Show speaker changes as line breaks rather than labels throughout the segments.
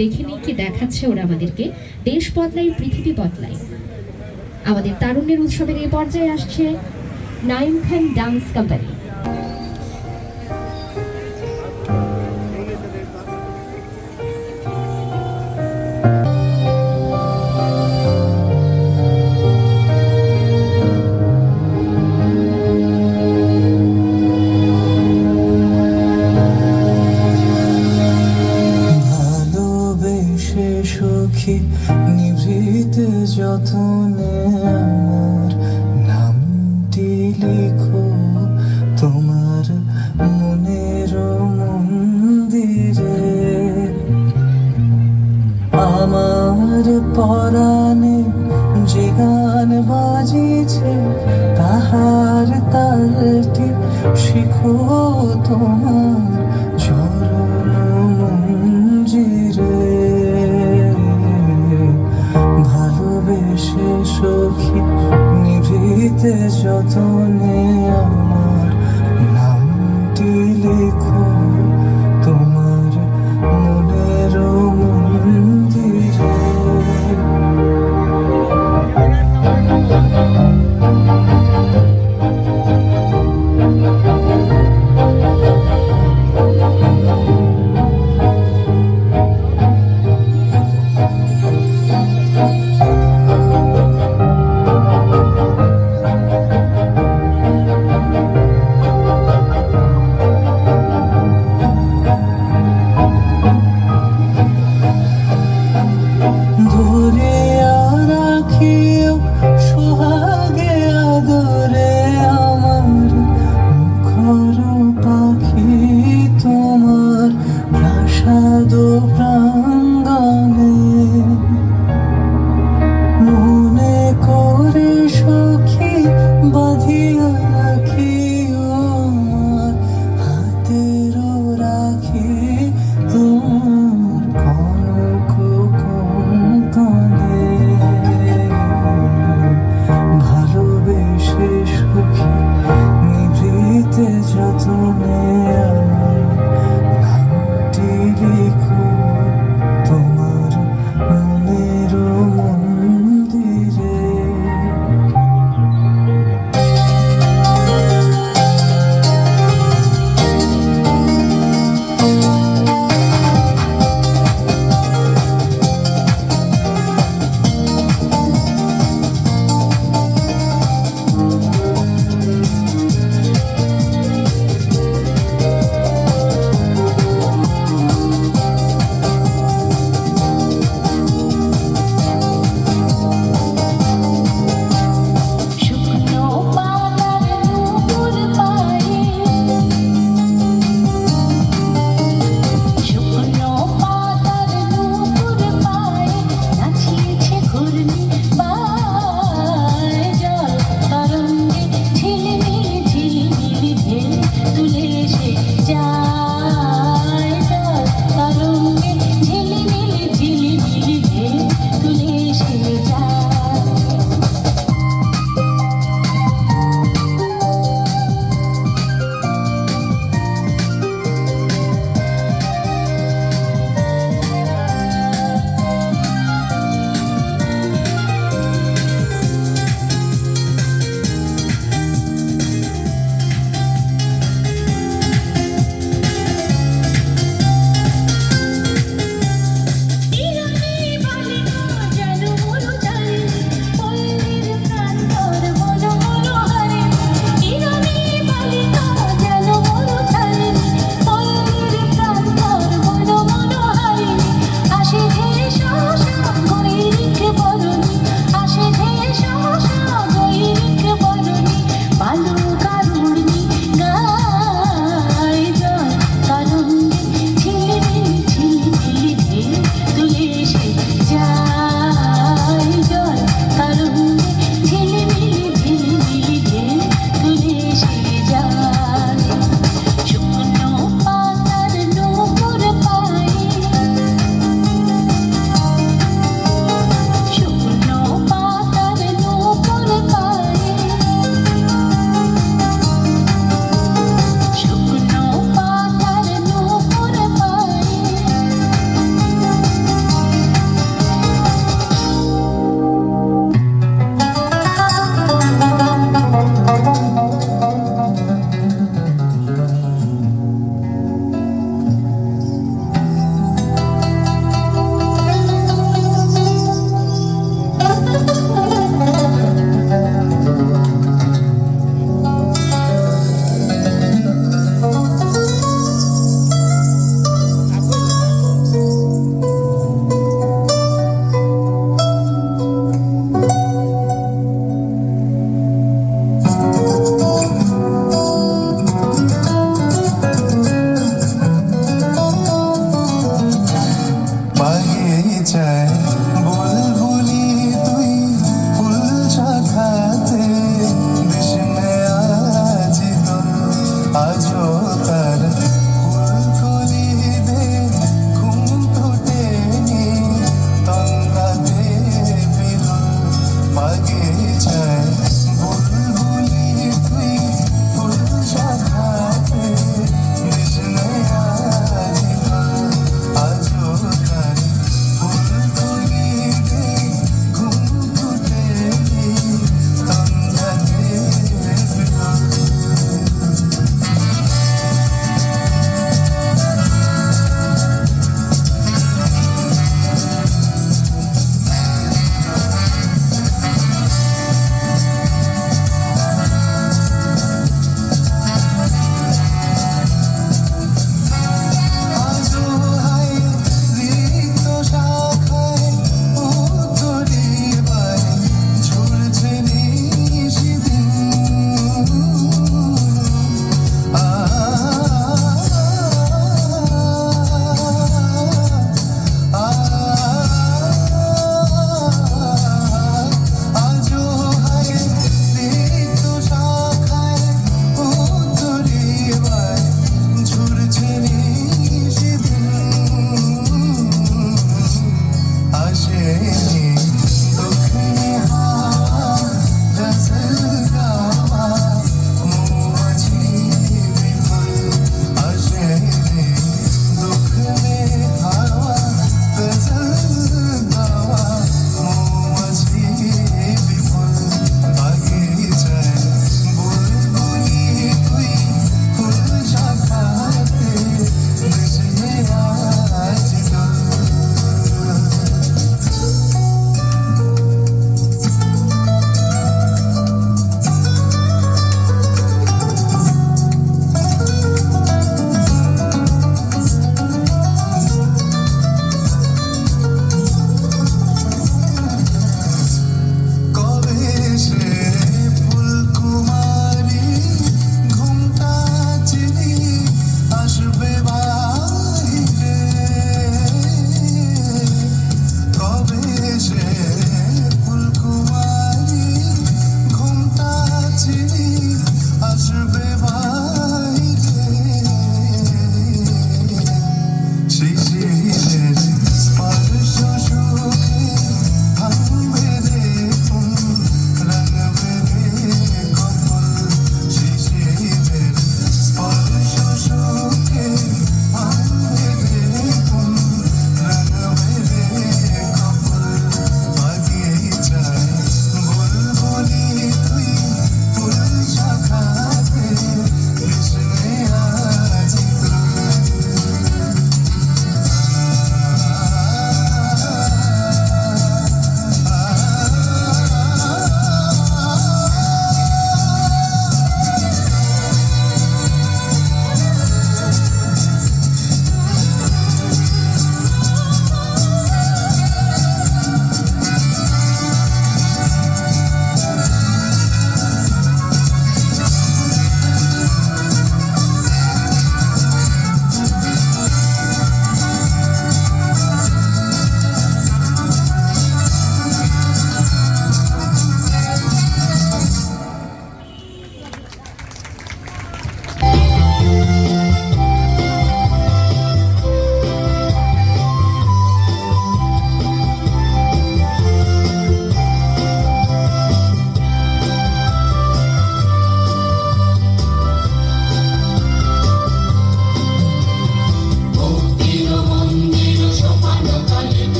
দেখে নিই কি দেখাচ্ছে ওরা আমাদেরকে। দেশ বদলাই পৃথিবী বদলাই। আমাদের তারুণ্যের উৎসবের এই পর্যায়ে আসছে নাইম খান ডান্স কোম্পানি।
নিভৃত যতনে আমার নামটি লিখো তোমার মনের মন্দিরে। আমার পরাণে যে গান বাজিছে তাহার তালটি শিখো তোমার চরণ মঞ্জিরে। ভালোবেসে সখী নিভৃতে যতনে আমার নামটি লিখো তোমার মনের মন্দিরে।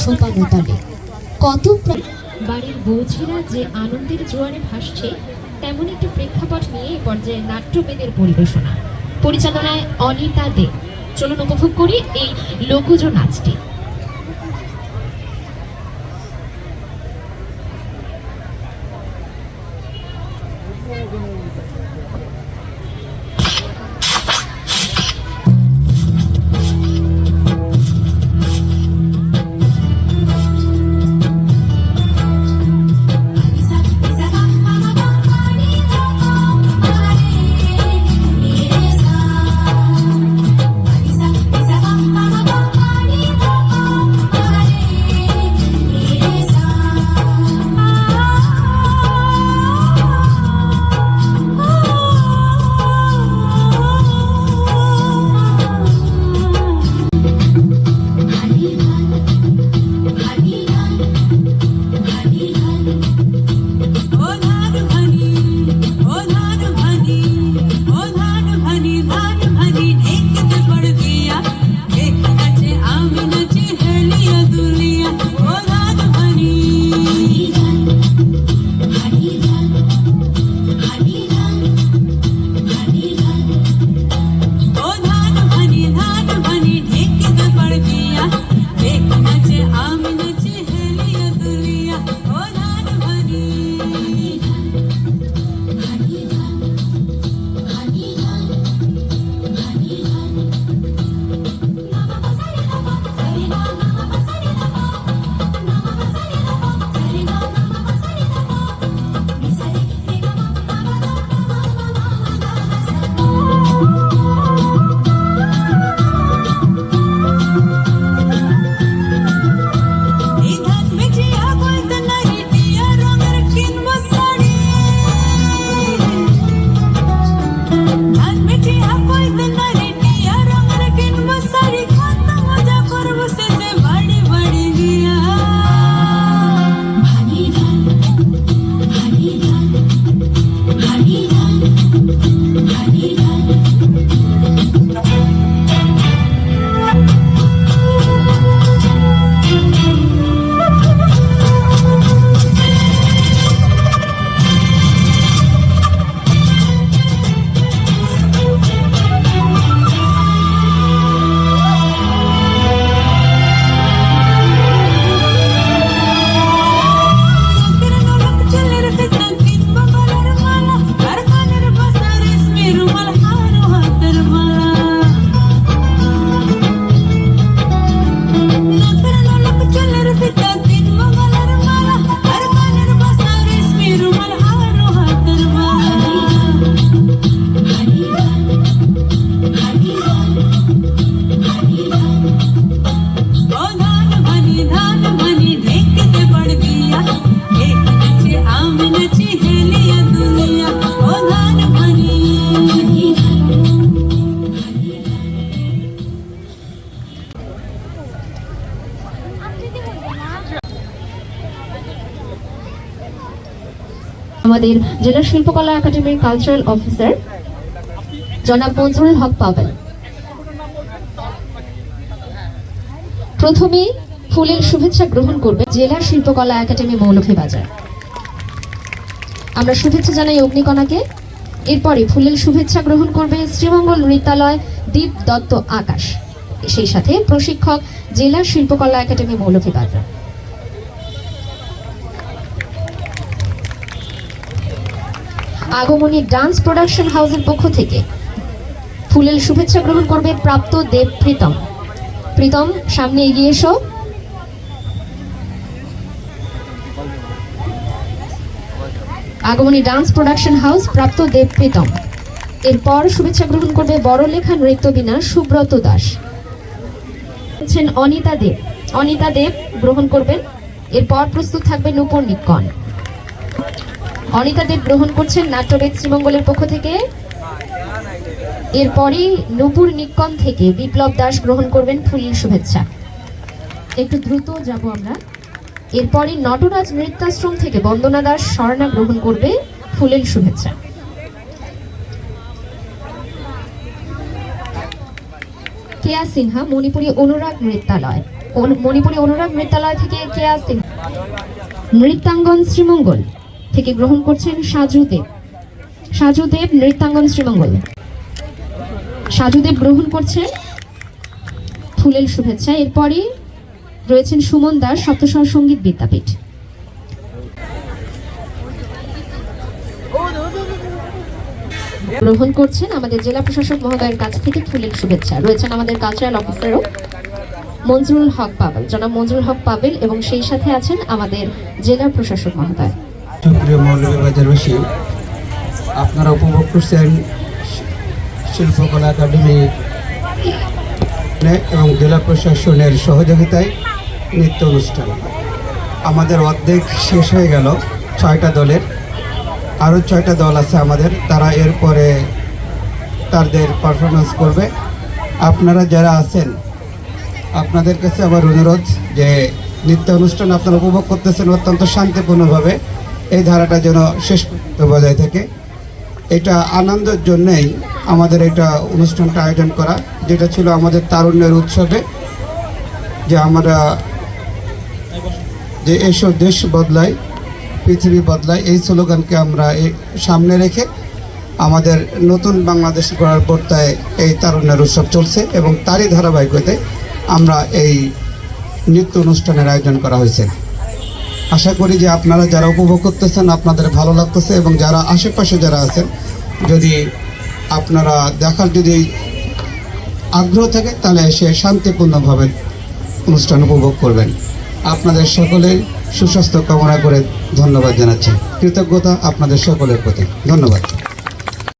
সোপানো তলে কত বাড়ির বৌছিরা যে আনন্দের জোয়ারে ভাসছে তেমন একটি প্রেক্ষাপট নিয়ে এই পর্যায়ে নাট্যবেদের পরিবেশনা, পরিচালনায় অনিতা দে। চলুন উপভোগ করি এই লোকজ নাচটি। আমাদের জেলা শিল্পকলা একাডেমির কালচারাল অফিসার জনাব মনজুরুল হক পাবেল প্রথমে ফুলের শুভেচ্ছা গ্রহণ করবে জেলা শিল্পকলা একাডেমি মৌলভীবাজার। আমরা শুভেচ্ছা জানাই অগ্নিকণাকে। এরপরে ফুলের শুভেচ্ছা গ্রহণ করবে শ্রীমঙ্গল নৃত্যালয় দীপ দত্ত আকাশ, সেই সাথে প্রশিক্ষক জেলা শিল্পকলা একাডেমি মৌলভীবাজার। আগমনী ডান্স প্রোডাকশন হাউসের পক্ষ থেকে ফুলের শুভেচ্ছা গ্রহণ করবে প্রাপ্ত দেব প্রীতম। প্রীতম, সামনে এগিয়ে এসো। আগমনী ডান্স প্রোডাকশন হাউস, প্রাপ্ত দেব প্রীতম। এরপর শুভেচ্ছা গ্রহণ করবে বড়লেখা নৃত্যবিনা সুব্রত দাস। অনিতা দেব। অনিতা দেব গ্রহণ করবেন। এরপর প্রস্তুত থাকবে নূপুর নিক্কন। অনিতা দেব গ্রহণ করছেন নাট্যবেদ শ্রীমঙ্গলের পক্ষ থেকে। এরপরই নূপুর নিক্কন থেকে বিপ্লব দাস গ্রহণ করবেন ফুলের শুভেচ্ছা। একটু দ্রুত যাব আমরা। এরপরই নটরাজ নৃত্যাশ্রম থেকে বন্দনা দাস স্বর্ণা গ্রহণ করবে ফুলের শুভেচ্ছা। কেয়া সিনহা মণিপুরী অনুরাগ নৃত্যালয়, মণিপুরি অনুরাগ নৃত্যালয় থেকে কে আসছেন? নৃত্যাঙ্গন শ্রীমঙ্গল থেকে গ্রহণ করছেন সাজুদেব। সাজুদেব নৃত্যাঙ্গন শ্রীমঙ্গল। সাজুদেব গ্রহণ করছেন ফুলের শুভেচ্ছা। এরপরে রয়েছেন সুমন দাস, সপ্তস্বর সঙ্গীত বিদ্যাপীঠ। গ্রহণ করছেন আমাদের জেলা প্রশাসক মহোদয়ের কাছ থেকে ফুলের শুভেচ্ছা। রয়েছেন আমাদের কালচারাল অফিসারও মঞ্জুরুল হক পাবেল, জনাব মঞ্জুরুল হক পাবেল, এবং সেই সাথে আছেন আমাদের জেলা প্রশাসক মহোদয়।
সুপ্রিয় মৌলভীবাজারবাসী, আপনারা উপভোগ করছেন শিল্পকলা একাডেমি এবং জেলা প্রশাসনের সহযোগিতায় নৃত্য অনুষ্ঠান। আমাদের অর্ধেক শেষ হয়ে গেল 6টা দলের, আরও 6টা দল আছে আমাদের, তারা এরপরে তাদের পারফরমেন্স করবে। আপনারা যারা আছেন আপনাদের কাছে আমার অনুরোধ যে নৃত্য অনুষ্ঠান আপনারা উপভোগ করতেছেন অত্যন্ত শান্তিপূর্ণভাবে, এই ধারাটা যেন শেষ পর্যন্ত বজায় থাকে। এটা আনন্দের জন্যেই আমাদের এটা অনুষ্ঠানটা আয়োজন করা, যেটা ছিল আমাদের তারুণ্যের উৎসবে, যে আমরা যে এসো দেশ বদলায় পৃথিবী বদলায়, এই স্লোগানকে আমরা সামনে রেখে আমাদের নতুন বাংলাদেশ গড়ার পর্যায়ে এই তারুণ্যের উৎসব চলছে, এবং তারই ধারাবাহিকতায় আমরা এই নৃত্য অনুষ্ঠানের আয়োজন করা হয়েছে। আশা করি যে আপনারা যারা উপভোগ করতেছেন আপনাদের ভালো লাগতেছে, এবং যারা আশেপাশে যারা আছেন যদি আপনারা দেখার যদি আগ্রহ থাকে তাহলে এসে শান্তিপূর্ণভাবে অনুষ্ঠান উপভোগ করবেন। আপনাদের সকলের সুস্বাস্থ্য কামনা করে ধন্যবাদ জানাচ্ছি। কৃতজ্ঞতা আপনাদের সকলের প্রতি। ধন্যবাদ।